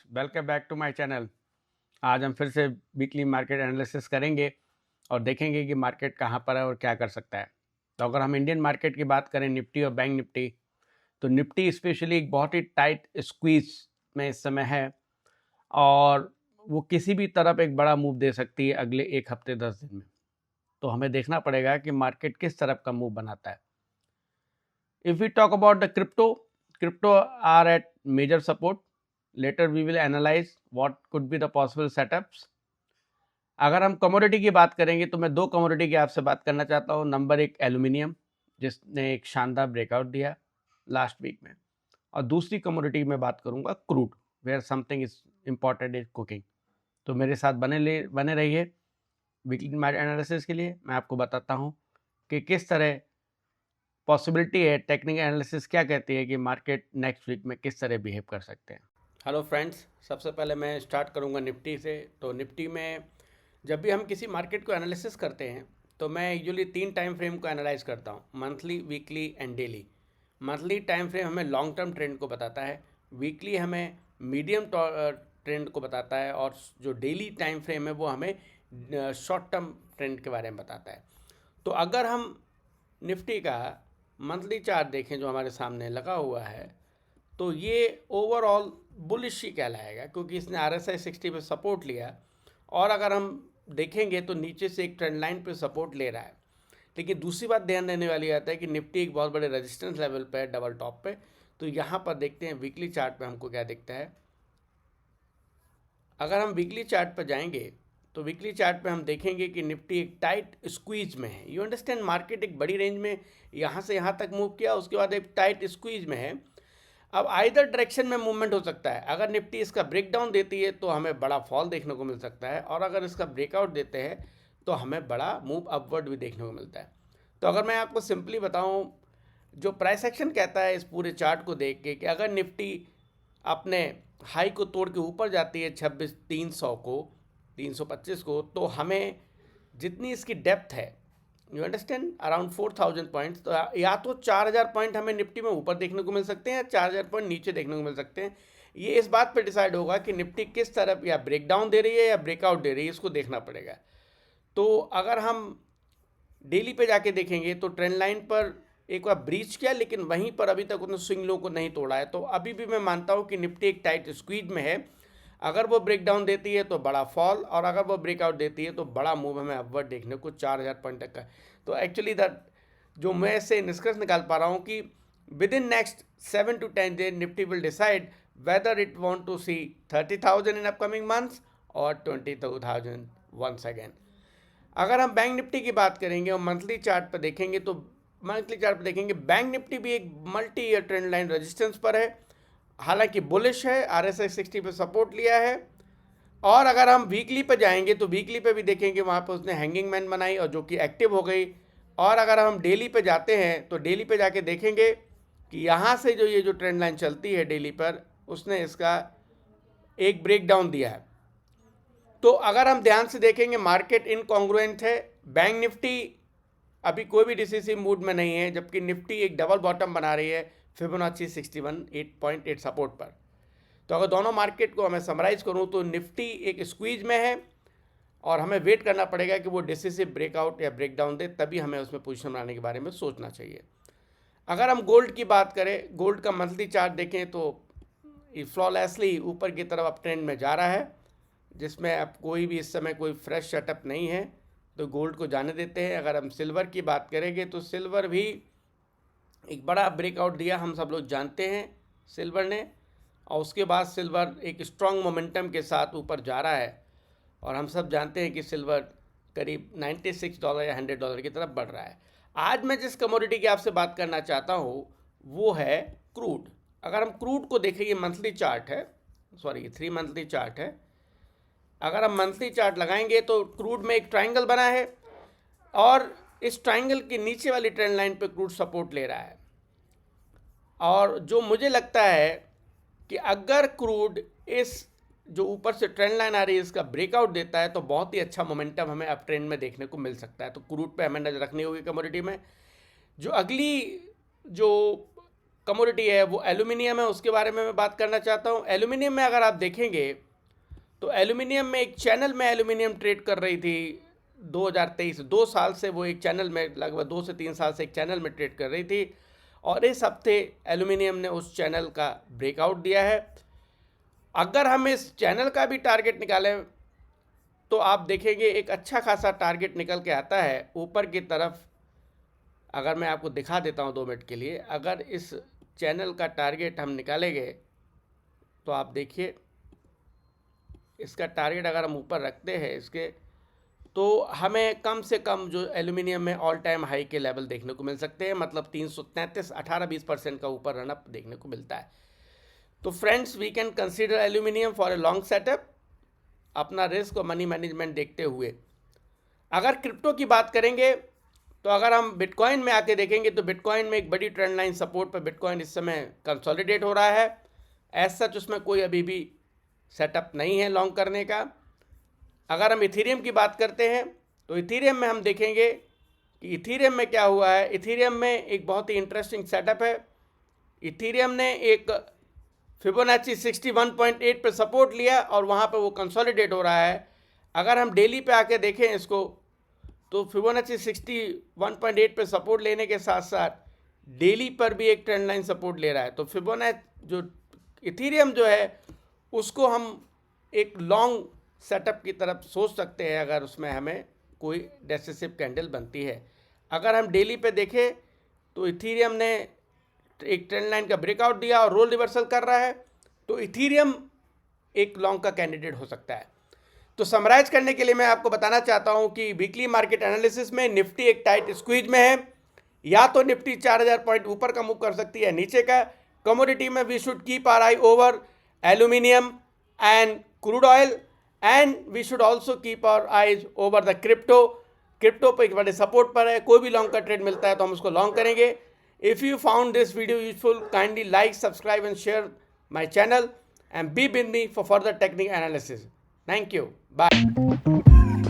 Welcome back to my channel. आज हम फिर से वीकली मार्केट एनालिसिस करेंगे और देखेंगे कि मार्केट कहाँ पर है और क्या कर सकता है। तो अगर हम इंडियन मार्केट की बात करें, निफ्टी और बैंक निफ्टी, तो निफ्टी स्पेशली एक बहुत ही टाइट स्क्वीज में इस समय है और वो किसी भी तरफ एक बड़ा मूव दे सकती है अगले एक हफ्ते 10 दिन में। तो हमें देखना पड़ेगा कि मार्केट किस तरफ का मूव बनाता है। If we talk about the crypto are at major support. Later we will analyze what could be the possible setups. अगर हम कमोडिटी की बात करेंगे तो मैं दो कमोडिटी की आपसे बात करना चाहता हूँ। नंबर एक एल्यूमिनियम, जिसने एक शानदार ब्रेकआउट दिया लास्ट वीक में, और दूसरी कमोडिटी में बात करूँगा crude, where something is important is cooking. तो मेरे साथ बने रहिए वीकली मार्केट एनालिसिस के लिए। मैं आपको बताता हूँ कि किस तरह पॉसिबिलिटी है, टेक्निकल एनालिसिस क्या कहती है कि मार्केट नेक्स्ट वीक में किस तरह बिहेव कर सकते हैं। हेलो फ्रेंड्स, सबसे पहले मैं स्टार्ट करूंगा निफ्टी से। तो निफ्टी में जब भी हम किसी मार्केट को एनालिसिस करते हैं तो मैं यूजुअली 3 टाइम फ्रेम को एनालाइज करता हूं, monthly, weekly and daily. Monthly time frame हमें लॉन्ग टर्म ट्रेंड को बताता है, वीकली हमें मीडियम ट्रेंड को बताता है, और जो डेली टाइम फ्रेम है वो हमें शॉर्ट टर्म ट्रेंड के बारे में बताता है। तो अगर हम निफ्टी का मंथली चार्ट देखें जो हमारे सामने लगा हुआ है, तो ये ओवरऑल बुलिश ही कहलाएगा, क्योंकि इसने RSI 60 पे सपोर्ट लिया, और अगर हम देखेंगे तो नीचे से एक ट्रेंड लाइन पे सपोर्ट ले रहा है। लेकिन दूसरी बात ध्यान देने वाली आता है कि निफ्टी एक बहुत बड़े रेजिस्टेंस लेवल पे है, डबल टॉप पे। तो यहाँ पर देखते हैं वीकली चार्ट पे हमको क्या दिखता है। अगर हम वीकली चार्ट पर जाएंगे तो वीकली चार्ट पे हम देखेंगे कि निफ्टी एक टाइट स्क्वीज में है। यू अंडरस्टैंड, मार्केट एक बड़ी रेंज में यहाँ से यहाँ तक मूव किया, उसके बाद एक टाइट स्क्वीज में है। अब आइदर डायरेक्शन में मूवमेंट हो सकता है। अगर निफ्टी इसका ब्रेकडाउन देती है तो हमें बड़ा फॉल देखने को मिल सकता है, और अगर इसका ब्रेकआउट देते हैं तो हमें बड़ा मूव अपवर्ड भी देखने को मिलता है। तो अगर मैं आपको सिंपली बताऊं, जो प्राइस एक्शन कहता है इस पूरे चार्ट को देख के, कि अगर निफ्टी अपने हाई को तोड़ के ऊपर जाती है 26,300 को, 325 को, तो हमें जितनी इसकी डेप्थ है, यू अंडरस्टैंड, अराउंड 4,000 पॉइंट्स, तो या तो 4,000 पॉइंट हमें निफ्टी में ऊपर देखने को मिल सकते हैं या 4,000 पॉइंट नीचे देखने को मिल सकते हैं। ये इस बात पर डिसाइड होगा कि निफ्टी किस तरफ या ब्रेकडाउन दे रही है या ब्रेकआउट दे रही है, इसको देखना पड़ेगा। तो अगर हम डेली पे जाके देखेंगे तो ट्रेंड लाइन पर एक बार ब्रीच किया, लेकिन वहीं पर अभी तक उन्होंने स्विंग लो को नहीं तोड़ा है। तो अभी भी मैं मानता हूँ कि निफ्टी एक टाइट स्क्वीज में है। अगर वो ब्रेकडाउन देती है तो बड़ा फॉल, और अगर वो ब्रेकआउट देती है तो बड़ा मूव हमें अपवर्ड देखने को 4,000 पॉइंट तक का। तो एक्चुअली दैट जो मैं इससे निष्कर्ष निकाल पा रहा हूँ कि within next 7 to 10 days Nifty will decide whether it want to see 30,000 in upcoming months और 22,000 वंस अगेन। अगर हम बैंक निफ्टी की बात करेंगे और मंथली चार्ट पर देखेंगे, तो मंथली चार्ट पर देखेंगे बैंक निफ्टी भी एक multi year trend line resistance पर है, हालांकि बुलिश है, RSI 60 पे सपोर्ट लिया है। और अगर हम वीकली पे जाएंगे तो वीकली पे भी देखेंगे वहाँ पर उसने हैंगिंग मैन बनाई, और जो कि एक्टिव हो गई। और अगर हम डेली पे जाते हैं तो डेली पे जाके देखेंगे कि यहाँ से जो ये जो ट्रेंड लाइन चलती है डेली पर, उसने इसका एक ब्रेकडाउन दिया है। तो अगर हम ध्यान से देखेंगे मार्केट इनकॉन्ग्रुएंट है। बैंक निफ्टी अभी कोई भी डिसिसिव मूड में नहीं है, जबकि निफ्टी एक डबल बॉटम बना रही है फिबोनाची 61.8 सपोर्ट पर। तो अगर दोनों मार्केट को मैं समराइज करूं तो निफ्टी एक स्क्वीज में है, और हमें वेट करना पड़ेगा कि वो डिसिसिव ब्रेकआउट या ब्रेकडाउन दे, तभी हमें उसमें पोजीशन बनाने के बारे में सोचना चाहिए। अगर हम गोल्ड की बात करें, गोल्ड का मंथली चार्ट देखें तो फ्लॉलेसली ऊपर की तरफ अप ट्रेंड में जा रहा है, जिसमें अब कोई भी इस समय कोई फ्रेश सेटअप नहीं है, तो गोल्ड को जाने देते हैं। अगर हम सिल्वर की बात करेंगे तो सिल्वर भी एक बड़ा ब्रेकआउट दिया, हम सब लोग जानते हैं सिल्वर ने, और उसके बाद सिल्वर एक स्ट्रॉन्ग मोमेंटम के साथ ऊपर जा रहा है, और हम सब जानते हैं कि सिल्वर करीब $96 या $100 की तरफ बढ़ रहा है। आज मैं जिस कमोडिटी की आपसे बात करना चाहता हूँ वो है क्रूड। अगर हम क्रूड को देखें, ये मंथली चार्ट है, सॉरी 3 मंथली चार्ट है। अगर हम मंथली चार्ट लगाएंगे तो क्रूड में एक ट्रायंगल बना है, और इस ट्रायंगल के नीचे वाली ट्रेंड लाइन पे क्रूड सपोर्ट ले रहा है। और जो मुझे लगता है कि अगर क्रूड इस जो ऊपर से ट्रेंड लाइन आ रही है इसका ब्रेकआउट देता है तो बहुत ही अच्छा मोमेंटम हमें अप ट्रेंड में देखने को मिल सकता है। तो क्रूड पे हमें नजर रखनी होगी कमोडिटी में। जो अगली जो कमोडिटी है वो एल्यूमिनियम है, उसके बारे में मैं बात करना चाहता हूँ। एल्यूमिनियम में अगर आप देखेंगे तो एल्यूमिनियम में एक चैनल में एल्यूमिनियम ट्रेड कर रही थी 2023, 2 साल से वो एक चैनल में, लगभग 2 से 3 साल से एक चैनल में ट्रेड कर रही थी, और इस हफ्ते एल्यूमिनियम ने उस चैनल का ब्रेकआउट दिया है। अगर हम इस चैनल का भी टारगेट निकालें तो आप देखेंगे एक अच्छा खासा टारगेट निकल के आता है ऊपर की तरफ। अगर मैं आपको दिखा देता हूं 2 मिनट के लिए, अगर इस चैनल का टारगेट हम निकालेंगे तो आप देखिए इसका टारगेट अगर हम ऊपर रखते हैं इसके, तो हमें कम से कम जो एल्यूमिनियम में ऑल टाइम हाई के लेवल देखने को मिल सकते हैं, मतलब 333, 18-20% का ऊपर रनअप देखने को मिलता है। तो friends, we can consider aluminium for a long setup, अपना रिस्क और मनी मैनेजमेंट देखते हुए। अगर क्रिप्टो की बात करेंगे तो अगर हम बिटकॉइन में आके देखेंगे तो बिटकॉइन में एक बड़ी ट्रेंड लाइन सपोर्ट पर बिटकॉइन इस समय कंसोलिडेट हो रहा है। एज सच उसमें कोई अभी भी सेटअप नहीं है लॉन्ग करने का। अगर हम इथीरियम की बात करते हैं तो इथीरियम में हम देखेंगे कि इथीरियम में क्या हुआ है। इथीरियम में एक बहुत ही इंटरेस्टिंग सेटअप है। इथीरियम ने एक फिबोनाची 61.8 पे सपोर्ट लिया और वहाँ पे वो कंसोलिडेट हो रहा है। अगर हम डेली पे आके देखें इसको तो फिबोनाची 61.8 पे सपोर्ट लेने के साथ साथ डेली पर भी एक ट्रेंड लाइन सपोर्ट ले रहा है। तो फिबोनाची जो इथीरियम जो है उसको हम एक लॉन्ग सेटअप की तरफ सोच सकते हैं अगर उसमें हमें कोई डेसिसिव कैंडल बनती है। अगर हम डेली पे देखें तो इथीरियम ने एक ट्रेंड लाइन का ब्रेकआउट दिया और रोल रिवर्सल कर रहा है, तो इथीरियम एक लॉन्ग का कैंडिडेट हो सकता है। तो समराइज करने के लिए मैं आपको बताना चाहता हूं कि वीकली मार्केट एनालिसिस में निफ्टी एक टाइट स्क्वीज में है। या तो निफ्टी 4000 पॉइंट ऊपर का मूव कर सकती है, नीचे का। कमोडिटी में we should keep our eye over aluminium and crude oil, and we should also keep our eyes over the crypto. Crypto पर एक बड़े सपोर्ट पर है, कोई भी लॉन्ग का ट्रेड मिलता है तो हम उसको लॉन्ग करेंगे। If you found this video useful, kindly like, subscribe and share my channel and be with me for further technical analysis. Thank you. Bye.